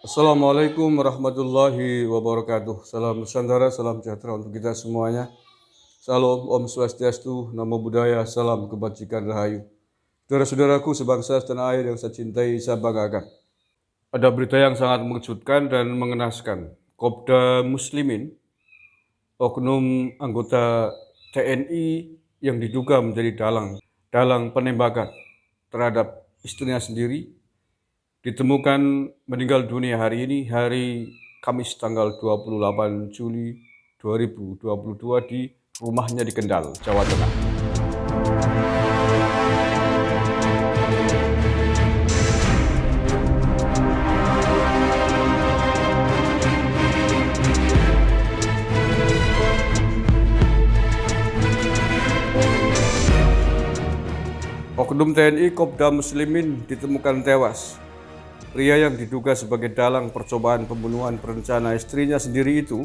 Assalamualaikum warahmatullahi wabarakatuh. Salam Nusantara, salam sejahtera untuk kita semuanya. Salam Om Swastiastu, Namo Buddhaya, salam kebajikan rahayu. Saudara-saudaraku sebangsa setanah air yang saya cintai, saya banggakan. Ada berita yang sangat mengejutkan dan mengenaskan. Kopda Muslimin, oknum anggota TNI yang diduga menjadi dalang penembakan terhadap istrinya sendiri, ditemukan meninggal dunia hari ini, hari Kamis tanggal 28 Juli 2022 di rumahnya di Kendal, Jawa Tengah. Oknum TNI Kopda Muslimin ditemukan tewas. Pria yang diduga sebagai dalang percobaan pembunuhan berencana istrinya sendiri itu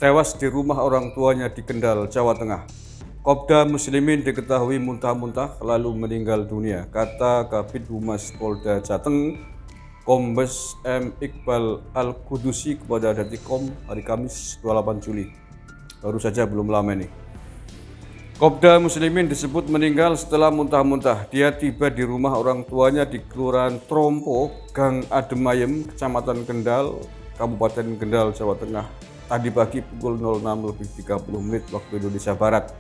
tewas di rumah orang tuanya di Kendal, Jawa Tengah. Kopda Muslimin diketahui muntah-muntah lalu meninggal dunia, kata Kabid Humas Polda Jateng, Kombes M. Iqbal Al-Kudusi kepada Detikom hari Kamis 28 Juli. Baru saja belum lama ini. Kopda Muslimin disebut meninggal setelah muntah-muntah. Dia tiba di rumah orang tuanya di Kelurahan Trompo, Gang Ademayem, Kecamatan Kendal, Kabupaten Kendal, Jawa Tengah. Tadi pagi pukul 06.30 waktu Indonesia Barat.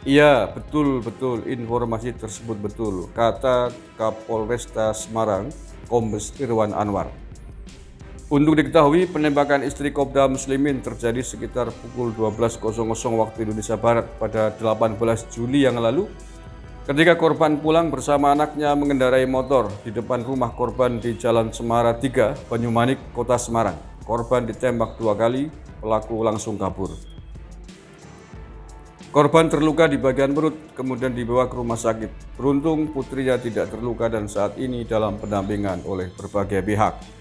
Iya, betul, informasi tersebut betul, kata Kapolresta Semarang, Kombes Irwan Anwar. Untuk diketahui, penembakan istri Kopda Muslimin terjadi sekitar pukul 12.00 waktu Indonesia Barat pada 18 Juli yang lalu, ketika korban pulang bersama anaknya mengendarai motor di depan rumah korban di Jalan Semara 3, Banyumanik, Kota Semarang. Korban ditembak 2 kali, pelaku langsung kabur. Korban terluka di bagian perut, kemudian dibawa ke rumah sakit. Beruntung putrinya tidak terluka dan saat ini dalam pendampingan oleh berbagai pihak.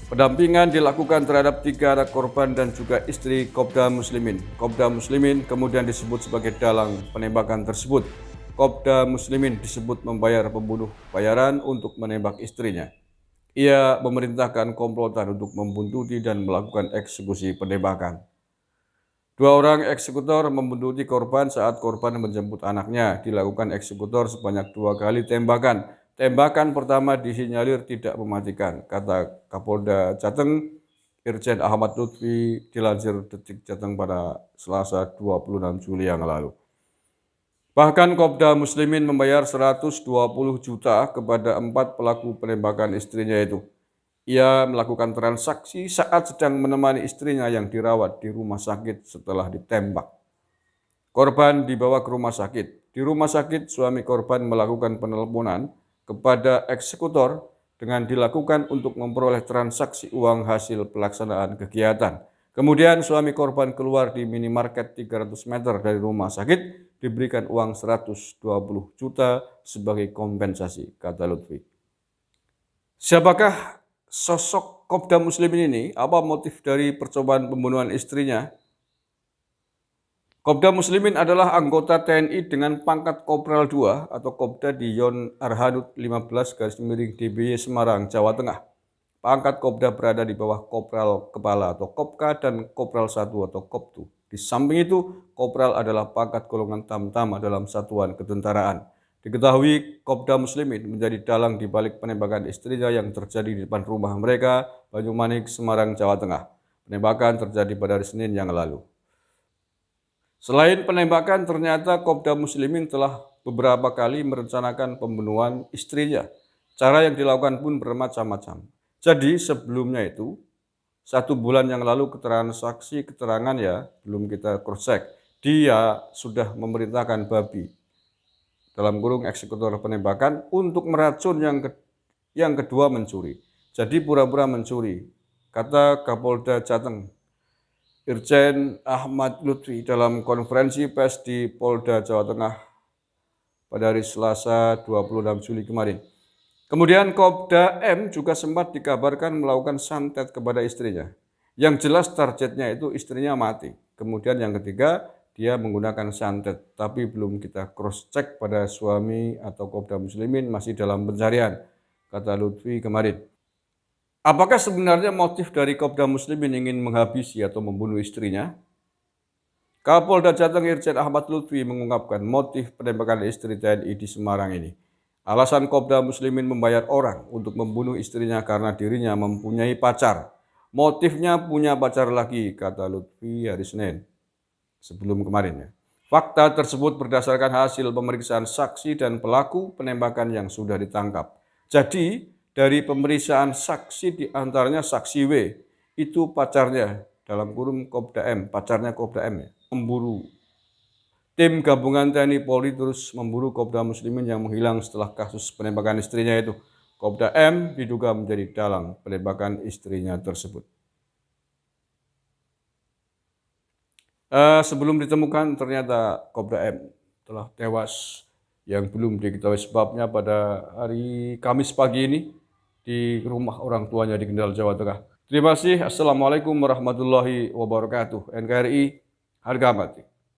Pendampingan dilakukan terhadap 3 anak korban dan juga istri Kopda Muslimin. Kopda Muslimin kemudian disebut sebagai dalang penembakan tersebut. Kopda Muslimin disebut membayar pembunuh bayaran untuk menembak istrinya. Ia memerintahkan komplotan untuk membuntuti dan melakukan eksekusi penembakan. 2 orang eksekutor membuntuti korban saat korban menjemput anaknya. Dilakukan eksekutor sebanyak 2 kali tembakan. Tembakan pertama disinyalir tidak mematikan, kata Kapolda Jateng, Irjen Ahmad Lutfi, dilansir Detik Jateng pada Selasa 26 Juli yang lalu. Bahkan Kopda Muslimin membayar 120 juta kepada 4 pelaku penembakan istrinya itu. Ia melakukan transaksi saat sedang menemani istrinya yang dirawat di rumah sakit setelah ditembak. Korban dibawa ke rumah sakit. Di rumah sakit, suami korban melakukan penelponan kepada eksekutor dengan dilakukan untuk memperoleh transaksi uang hasil pelaksanaan kegiatan. Kemudian suami korban keluar di minimarket 300 meter dari rumah sakit, diberikan uang 120 juta sebagai kompensasi, kata Lutfi. Siapakah sosok Kopda Muslimin ini? Apa motif dari percobaan pembunuhan istrinya? Kopda Muslimin adalah anggota TNI dengan pangkat Kopral 2 atau Kopda di Yon Arhanud 15-DBY Semarang, Jawa Tengah. Pangkat Kopda berada di bawah Kopral Kepala atau Kopka dan Kopral 1 atau Koptu. Di samping itu, Kopral adalah pangkat golongan tamtama dalam satuan ketentaraan. Diketahui Kopda Muslimin menjadi dalang di balik penembakan istrinya yang terjadi di depan rumah mereka, Banyumanik, Semarang, Jawa Tengah. Penembakan terjadi pada hari Senin yang lalu. Selain penembakan, ternyata Kopda Muslimin telah beberapa kali merencanakan pembunuhan istrinya. Cara yang dilakukan pun bermacam-macam. Jadi sebelumnya itu, 1 bulan yang lalu keterangan ya, belum kita cross-check, dia sudah memerintahkan babi, dalam kurung eksekutor penembakan, untuk meracun yang kedua mencuri. Jadi pura-pura mencuri, kata Kapolda Jateng, Irjen Ahmad Lutfi dalam konferensi pers di Polda Jawa Tengah pada hari Selasa 26 Juli kemarin. Kemudian Kopda M juga sempat dikabarkan melakukan santet kepada istrinya. Yang jelas targetnya itu istrinya mati. Kemudian yang ketiga, dia menggunakan santet, tapi belum kita cross-check pada suami atau Kopda Muslimin, masih dalam pencarian, kata Lutfi kemarin. Apakah sebenarnya motif dari Kopda Muslimin ingin menghabisi atau membunuh istrinya? Kapolda Jateng Irjen Ahmad Lutfi mengungkapkan motif penembakan istri TNI di Semarang ini. Alasan Kopda Muslimin membayar orang untuk membunuh istrinya karena dirinya mempunyai pacar. Motifnya punya pacar lagi, kata Lutfi hari Senin sebelum kemarin. Fakta tersebut berdasarkan hasil pemeriksaan saksi dan pelaku penembakan yang sudah ditangkap. Jadi, dari pemeriksaan saksi diantaranya saksi W, itu pacarnya, dalam kurung Kopda M, pacarnya Kopda M, memburu. Tim gabungan TNI Polri terus memburu Kopda Muslimin yang menghilang setelah kasus penembakan istrinya itu. Kopda M diduga menjadi dalang penembakan istrinya tersebut. Sebelum ditemukan ternyata Kopda M telah tewas yang belum diketahui sebabnya pada hari Kamis pagi ini di rumah orang tuanya di Kendal, Jawa Tengah. Terima kasih. Assalamualaikum warahmatullahi wabarakatuh. NKRI harga mati.